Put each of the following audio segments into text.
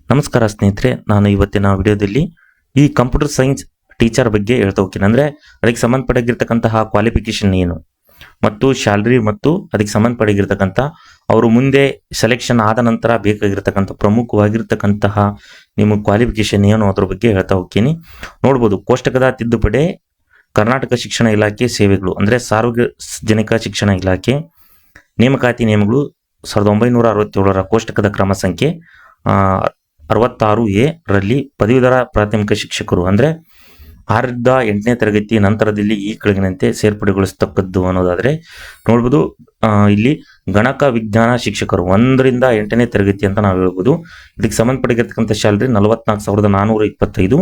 ನಮಸ್ಕಾರ ಸ್ನೇಹಿತರೆ, ನಾನು ಇವತ್ತಿನ ವಿಡಿಯೋದಲ್ಲಿ ಈ ಕಂಪ್ಯೂಟರ್ ಸೈನ್ಸ್ ಟೀಚರ್ ಬಗ್ಗೆ ಹೇಳ್ತಾ ಹೋಗ್ತೀನಿ. ಅಂದರೆ ಅದಕ್ಕೆ ಸಂಬಂಧಪಟ್ಟಿರ್ತಕ್ಕಂತಹ ಕ್ವಾಲಿಫಿಕೇಶನ್ ಏನು ಮತ್ತು ಸ್ಯಾಲ್ರಿ ಮತ್ತು ಅದಕ್ಕೆ ಸಂಬಂಧಪಟ್ಟಿರ್ತಕ್ಕಂಥ ಅವರು ಮುಂದೆ ಸೆಲೆಕ್ಷನ್ ಆದ ನಂತರ ಬೇಕಾಗಿರ್ತಕ್ಕಂಥ ಪ್ರಮುಖವಾಗಿರ್ತಕ್ಕಂತಹ ನಿಮ್ಮ ಕ್ವಾಲಿಫಿಕೇಶನ್ ಏನು ಅದ್ರ ಬಗ್ಗೆ ಹೇಳ್ತಾ ಹೋಗ್ತೀನಿ. ನೋಡ್ಬೋದು, ಕೋಷ್ಟಕದ ತಿದ್ದುಪಡಿ ಕರ್ನಾಟಕ ಶಿಕ್ಷಣ ಇಲಾಖೆ ಸೇವೆಗಳು ಅಂದರೆ ಸಾರ್ವಜನಿಕ ಶಿಕ್ಷಣ ಇಲಾಖೆ ನೇಮಕಾತಿ ನಿಯಮಗಳು 1967 ಕೋಷ್ಟಕದ ಕ್ರಮ ಸಂಖ್ಯೆ 66A ರಲ್ಲಿ ಪದವೀಧರ ಪ್ರಾಥಮಿಕ ಶಿಕ್ಷಕರು ಅಂದರೆ 6ರಿಂದ 8ನೇ ತರಗತಿ ನಂತರದಲ್ಲಿ ಈ ಕೆಳಗಿನಂತೆ ಸೇರ್ಪಡೆಗೊಳಿಸತಕ್ಕದ್ದು ಅನ್ನೋದಾದರೆ ನೋಡ್ಬೋದು. ಇಲ್ಲಿ ಗಣಕ ವಿಜ್ಞಾನ ಶಿಕ್ಷಕರು 1ರಿಂದ 8ನೇ ತರಗತಿ ಅಂತ ನಾವು ಹೇಳ್ಬೋದು. ಇದಕ್ಕೆ ಸಂಬಂಧಪಟ್ಟಿರ್ತಕ್ಕಂಥ ಸ್ಯಾಲ್ರಿ 44,425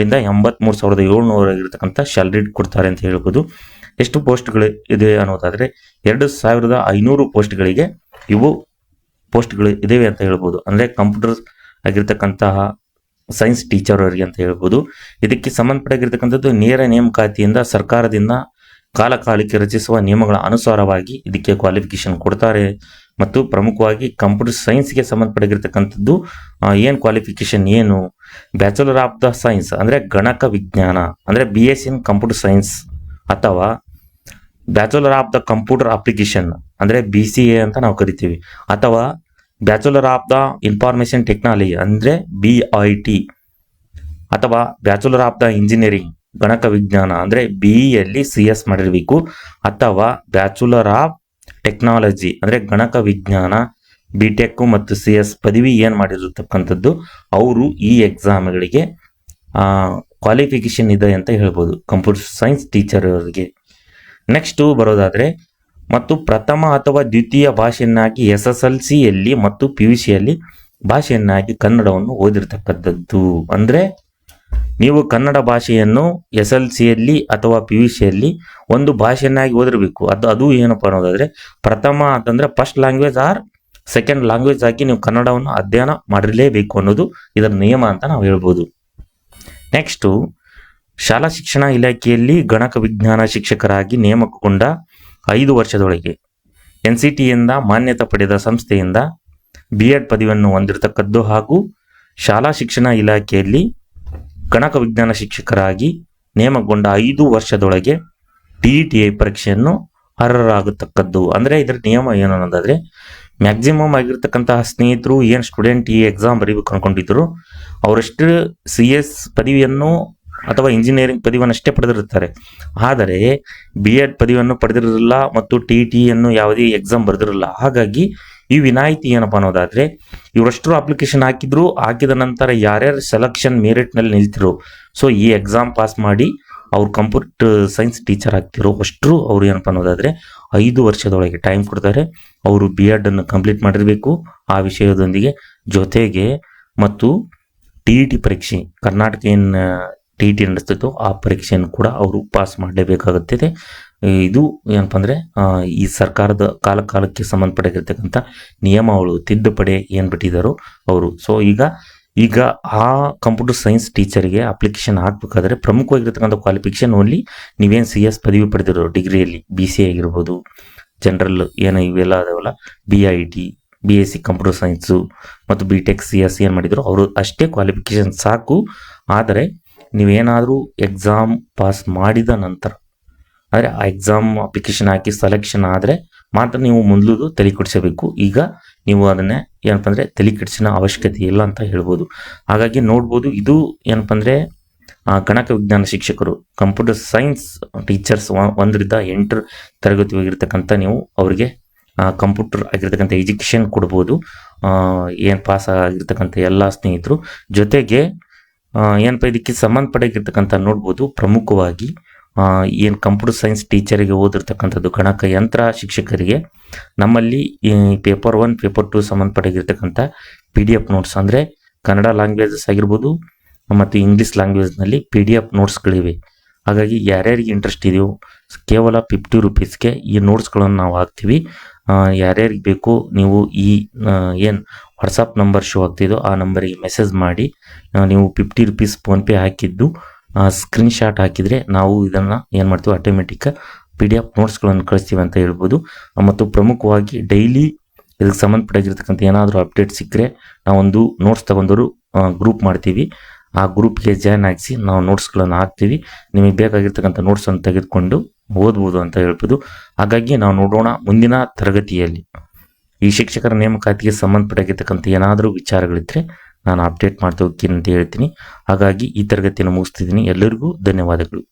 ರಿಂದ 83,700 ಆಗಿರ್ತಕ್ಕಂಥ ಸ್ಯಾಲ್ರಿ ಕೊಡ್ತಾರೆ ಅಂತ ಹೇಳ್ಬೋದು. ಎಷ್ಟು ಪೋಸ್ಟ್ಗಳು ಇದೆ ಅನ್ನೋದಾದರೆ 2,500 ಪೋಸ್ಟ್ಗಳಿಗೆ ಇವು ಪೋಸ್ಟ್ಗಳು ಇದಾವೆ ಅಂತ ಹೇಳ್ಬೋದು. ಅಂದರೆ ಕಂಪ್ಯೂಟರ್ ಆಗಿರ್ತಕ್ಕಂತಹ ಸೈನ್ಸ್ ಟೀಚರ್ ಅವರಿಗೆ ಅಂತ ಹೇಳ್ಬೋದು. ಇದಕ್ಕೆ ಸಂಬಂಧಪಟ್ಟಿರ್ತಕ್ಕಂಥದ್ದು ನೇರ ನೇಮಕಾತಿಯಿಂದ ಸರ್ಕಾರದಿಂದ ಕಾಲಕಾಲಕ್ಕೆ ರಚಿಸುವ ನಿಯಮಗಳ ಅನುಸಾರವಾಗಿ ಇದಕ್ಕೆ ಕ್ವಾಲಿಫಿಕೇಶನ್ ಕೊಡ್ತಾರೆ. ಮತ್ತು ಪ್ರಮುಖವಾಗಿ ಕಂಪ್ಯೂಟರ್ ಸೈನ್ಸ್ಗೆ ಸಂಬಂಧಪಟ್ಟಿರ್ತಕ್ಕಂಥದ್ದು ಏನು ಕ್ವಾಲಿಫಿಕೇಶನ್ ಏನು, ಬ್ಯಾಚುಲರ್ ಆಫ್ ದ ಸೈನ್ಸ್ ಅಂದರೆ ಗಣಕ ವಿಜ್ಞಾನ ಅಂದರೆ BS ಇನ್ ಕಂಪ್ಯೂಟರ್ ಸೈನ್ಸ್ ಅಥವಾ bachelor of the computer application ಅಂದರೆ BCA ಅಂತ ನಾವು ಕರಿತೀವಿ, ಅಥವಾ bachelor of the information technology ಅಂದರೆ BIT, ಅಥವಾ ಬ್ಯಾಚುಲರ್ ಆಫ್ ದ ಇಂಜಿನಿಯರಿಂಗ್ ಗಣಕ ವಿಜ್ಞಾನ ಅಂದರೆ BEಯಲ್ಲಿ CS ಮಾಡಿರಬೇಕು, ಅಥವಾ ಬ್ಯಾಚುಲರ್ ಆಫ್ ಟೆಕ್ನಾಲಜಿ ಅಂದರೆ ಗಣಕ ವಿಜ್ಞಾನ BTech ಮತ್ತು CS ಪದವಿ ಏನು ಮಾಡಿರತಕ್ಕಂಥದ್ದು ಅವರು ಈ ಎಕ್ಸಾಮ್ಗಳಿಗೆ ಕ್ವಾಲಿಫಿಕೇಶನ್ ಇದೆ ಅಂತ ಹೇಳ್ಬೋದು ಕಂಪ್ಯೂಟರ್ ಸೈನ್ಸ್ ಟೀಚರ್ ಅವರಿಗೆ. ನೆಕ್ಸ್ಟು ಬರೋದಾದರೆ ಮತ್ತು ಪ್ರಥಮ ಅಥವಾ ದ್ವಿತೀಯ ಭಾಷೆಯನ್ನಾಗಿ SSLCಯಲ್ಲಿ ಮತ್ತು PUCಯಲ್ಲಿ ಭಾಷೆಯನ್ನಾಗಿ ಕನ್ನಡವನ್ನು ಓದಿರ್ತಕ್ಕಂಥದ್ದು. ಅಂದರೆ ನೀವು ಕನ್ನಡ ಭಾಷೆಯನ್ನು SLCಯಲ್ಲಿ ಅಥವಾ PUCಯಲ್ಲಿ ಒಂದು ಭಾಷೆಯನ್ನಾಗಿ ಓದಿರಬೇಕು. ಅದು ಏನಪ್ಪ ಅನ್ನೋದಾದರೆ ಪ್ರಥಮ ಅಂತಂದರೆ first language or second language ಆಗಿ ನೀವು ಕನ್ನಡವನ್ನು ಅಧ್ಯಯನ ಮಾಡಿರಲೇಬೇಕು ಅನ್ನೋದು ಇದರ ನಿಯಮ ಅಂತ ನಾವು ಹೇಳ್ಬೋದು. ನೆಕ್ಸ್ಟು ಶಾಲಾ ಶಿಕ್ಷಣ ಇಲಾಖೆಯಲ್ಲಿ ಗಣಕ ವಿಜ್ಞಾನ ಶಿಕ್ಷಕರಾಗಿ ನೇಮಕಗೊಂಡ 5 ವರ್ಷದೊಳಗೆ NCTಯಿಂದ ಮಾನ್ಯತೆ ಪಡೆದ ಸಂಸ್ಥೆಯಿಂದ B.Ed ಪದವಿಯನ್ನು ಹೊಂದಿರತಕ್ಕದ್ದು ಹಾಗೂ ಶಾಲಾ ಶಿಕ್ಷಣ ಇಲಾಖೆಯಲ್ಲಿ ಗಣಕ ವಿಜ್ಞಾನ ಶಿಕ್ಷಕರಾಗಿ ನೇಮಕಗೊಂಡ 5 ವರ್ಷದೊಳಗೆ TETI ಪರೀಕ್ಷೆಯನ್ನು ಅರ್ಹರಾಗತಕ್ಕದ್ದು. ಅಂದರೆ ಇದರ ನಿಯಮ ಏನು ಅನ್ನೋದಾದರೆ ಮ್ಯಾಕ್ಸಿಮಮ್ ಆಗಿರ್ತಕ್ಕಂತಹ ಸ್ನೇಹಿತರು ಏನು ಸ್ಟೂಡೆಂಟ್ ಈ ಎಕ್ಸಾಮ್ ಬರೀಬೇಕು ಅಂದ್ಕೊಂಡಿದ್ರು ಅವರಷ್ಟು CS ಪದವಿಯನ್ನು ಅಥವಾ ಇಂಜಿನಿಯರಿಂಗ್ ಪದವಿಯನ್ನು ಅಷ್ಟೇ ಪಡೆದಿರುತ್ತಾರೆ. ಆದರೆ B.Ed ಪದವಿಯನ್ನು ಪಡೆದಿರಲಿಲ್ಲ ಮತ್ತು TETIಯನ್ನು ಯಾವುದೇ ಎಕ್ಸಾಮ್ ಬರೆದಿರಲಿಲ್ಲ. ಹಾಗಾಗಿ ಈ ವಿನಾಯಿತಿ ಏನಪ್ಪ ಅನ್ನೋದಾದರೆ ಇವರಷ್ಟು ಅಪ್ಲಿಕೇಶನ್ ಹಾಕಿದ ನಂತರ ಯಾರ್ಯಾರು ಸೆಲೆಕ್ಷನ್ ಮೆರಿಟ್ನಲ್ಲಿ ನಿಲ್ತಿರೋ ಸೊ ಈ ಎಕ್ಸಾಮ್ ಪಾಸ್ ಮಾಡಿ ಅವ್ರು ಕಂಪ್ಯೂಟರ್ ಸೈನ್ಸ್ ಟೀಚರ್ ಆಗ್ತಿರೋ ಅಷ್ಟರು ಅವ್ರು ಏನಪ್ಪ ಅನ್ನೋದಾದರೆ 5 ವರ್ಷದೊಳಗೆ ಟೈಮ್ ಕೊಡ್ತಾರೆ. ಅವರು B.Ed ಅನ್ನು ಕಂಪ್ಲೀಟ್ ಮಾಡಿರಬೇಕು ಆ ವಿಷಯದೊಂದಿಗೆ ಜೊತೆಗೆ, ಮತ್ತು TET ಪರೀಕ್ಷೆ ಕರ್ನಾಟಕ ಏನು TET ನಡೆಸ್ತಿತ್ತು ಆ ಪರೀಕ್ಷೆಯನ್ನು ಕೂಡ ಅವರು ಪಾಸ್ ಮಾಡಲೇಬೇಕಾಗುತ್ತದೆ. ಇದು ಏನಪ್ಪ ಅಂದರೆ ಈ ಸರ್ಕಾರದ ಕಾಲಕ್ಕೆ ಸಂಬಂಧಪಟ್ಟಿರ್ತಕ್ಕಂಥ ನಿಯಮಗಳು ತಿದ್ದುಪಡಿ ಏನು ಬಿಟ್ಟಿದ್ದಾರೋ ಅವರು. ಸೊ ಈಗ ಆ ಕಂಪ್ಯೂಟರ್ ಸೈನ್ಸ್ ಟೀಚರಿಗೆ ಅಪ್ಲಿಕೇಶನ್ ಹಾಕಬೇಕಾದ್ರೆ ಪ್ರಮುಖವಾಗಿರ್ತಕ್ಕಂಥ ಕ್ವಾಲಿಫಿಕೇಶನ್ ಓನ್ಲಿ ನೀವೇನು CS ಪದವಿ ಪಡೆದಿರೋ ಡಿಗ್ರಿಯಲ್ಲಿ BCA ಆಗಿರ್ಬೋದು, ಜನರಲ್ ಏನು ಇವೆಲ್ಲ ಅದಾವಲ್ಲ BIT, BSc ಕಂಪ್ಯೂಟರ್ ಸೈನ್ಸು ಮತ್ತು BTech CS ಏನು ಮಾಡಿದ್ರು ಅವರು ಅಷ್ಟೇ ಕ್ವಾಲಿಫಿಕೇಶನ್ ಸಾಕು. ಆದರೆ ನೀವೇನಾದರೂ ಎಕ್ಸಾಮ್ ಪಾಸ್ ಮಾಡಿದ ನಂತರ ಅಂದರೆ ಆ ಎಕ್ಸಾಮ್ ಅಪ್ಲಿಕೇಶನ್ ಹಾಕಿ ಸೆಲೆಕ್ಷನ್ ಆದರೆ ಮಾತ್ರ ನೀವು ಮೊದಲು ತಲೆ ಕೆಡಿಸಬೇಕು. ಈಗ ನೀವು ಅದನ್ನೇ ಏನಪ್ಪ ಅಂದರೆ ತಲೆ ಕೆಡಿಸಿನ ಅವಶ್ಯಕತೆ ಇಲ್ಲ ಅಂತ ಹೇಳ್ಬೋದು. ಹಾಗಾಗಿ ನೋಡ್ಬೋದು, ಇದು ಏನಪ್ಪ ಅಂದರೆ ಗಣಕ ವಿಜ್ಞಾನ ಶಿಕ್ಷಕರು ಕಂಪ್ಯೂಟರ್ ಸೈನ್ಸ್ ಟೀಚರ್ಸ್ 1ರಿಂದ 8 ತರಗತಿ ಹೋಗಿರ್ತಕ್ಕಂಥ ನೀವು ಅವರಿಗೆ ಕಂಪ್ಯೂಟರ್ ಆಗಿರ್ತಕ್ಕಂಥ ಎಜುಕೇಷನ್ ಕೊಡ್ಬೋದು ಏನು ಪಾಸ್ ಆಗಿರ್ತಕ್ಕಂಥ ಎಲ್ಲ ಸ್ನೇಹಿತರು. ಜೊತೆಗೆ ಏನಪ್ಪ ಇದಕ್ಕೆ ಸಂಬಂಧಪಟ್ಟಿರ್ತಕ್ಕಂಥ ನೋಡ್ಬೋದು, ಪ್ರಮುಖವಾಗಿ ಏನು ಕಂಪ್ಯೂಟರ್ ಸೈನ್ಸ್ ಟೀಚರಿಗೆ ಓದಿರ್ತಕ್ಕಂಥದ್ದು ಗಣಕ ಯಂತ್ರ ಶಿಕ್ಷಕರಿಗೆ ನಮ್ಮಲ್ಲಿ ಪೇಪರ್ 1 ಪೇಪರ್ 2 ಸಂಬಂಧಪಟ್ಟಿರ್ತಕ್ಕಂಥ PDF ನೋಟ್ಸ್ ಅಂದರೆ ಕನ್ನಡ ಲ್ಯಾಂಗ್ವೇಜಸ್ ಆಗಿರ್ಬೋದು ಮತ್ತು ಇಂಗ್ಲೀಷ್ ಲ್ಯಾಂಗ್ವೇಜ್ನಲ್ಲಿ PDF ನೋಟ್ಸ್ಗಳಿವೆ. ಹಾಗಾಗಿ ಯಾರ್ಯಾರಿಗೆ ಇಂಟ್ರೆಸ್ಟ್ ಇದೆಯೋ ಕೇವಲ 50 ರೂಪೀಸ್ಗೆ ಈ ನೋಟ್ಸ್ಗಳನ್ನು ನಾವು ಹಾಕ್ತೀವಿ. ಯಾರ್ಯಾರಿಗೆ ಬೇಕು ನೀವು ಈ ಏನು ವಾಟ್ಸಪ್ ನಂಬರ್ ಶೋ ಆಗ್ತಿದೋ ಆ ನಂಬರಿಗೆ ಮೆಸೇಜ್ ಮಾಡಿ ನೀವು 50 ರೂಪೀಸ್ ಫೋನ್ಪೇ ಹಾಕಿದ್ದು ಸ್ಕ್ರೀನ್ಶಾಟ್ ಹಾಕಿದರೆ ನಾವು ಇದನ್ನು ಏನು ಮಾಡ್ತೀವಿ ಆಟೋಮೆಟಿಕ್ PDF ನೋಟ್ಸ್ಗಳನ್ನು ಕಳಿಸ್ತೀವಿ ಅಂತ ಹೇಳ್ಬೋದು. ಮತ್ತು ಪ್ರಮುಖವಾಗಿ ಡೈಲಿ ಇದಕ್ಕೆ ಸಂಬಂಧಪಟ್ಟಾಗಿರ್ತಕ್ಕಂಥ ಏನಾದರೂ ಅಪ್ಡೇಟ್ ಸಿಕ್ಕರೆ ನಾವೊಂದು ನೋಟ್ಸ್ ತಗೊಂಡವರು ಗ್ರೂಪ್ ಮಾಡ್ತೀವಿ. ಆ ಗ್ರೂಪ್ಗೆ ಜಾಯ್ನ್ ಆಗಿಸಿ ನಾವು ನೋಟ್ಸ್ಗಳನ್ನು ಹಾಕ್ತೀವಿ. ನಿಮಗೆ ಬೇಕಾಗಿರ್ತಕ್ಕಂಥ ನೋಟ್ಸನ್ನು ತೆಗೆದುಕೊಂಡು ಓದ್ಬೋದು ಅಂತ ಹೇಳ್ಬೋದು. ಹಾಗಾಗಿ ನಾವು ನೋಡೋಣ ಮುಂದಿನ ತರಗತಿಯಲ್ಲಿ ಈ ಶಿಕ್ಷಕರ ನೇಮಕಾತಿಗೆ ಸಂಬಂಧಪಟ್ಟಾಗಿರ್ತಕ್ಕಂಥ ಏನಾದರೂ ವಿಚಾರಗಳಿದ್ದರೆ ನಾನು ಅಪ್ಡೇಟ್ ಮಾಡ್ತಾ ಹೋಗ್ತೀನಿ ಅಂತ ಹೇಳ್ತೀನಿ. ಹಾಗಾಗಿ ಈ ತರಗತಿಯನ್ನು ಮುಗಿಸ್ತಿದ್ದೀನಿ. ಎಲ್ಲರಿಗೂ ಧನ್ಯವಾದಗಳು.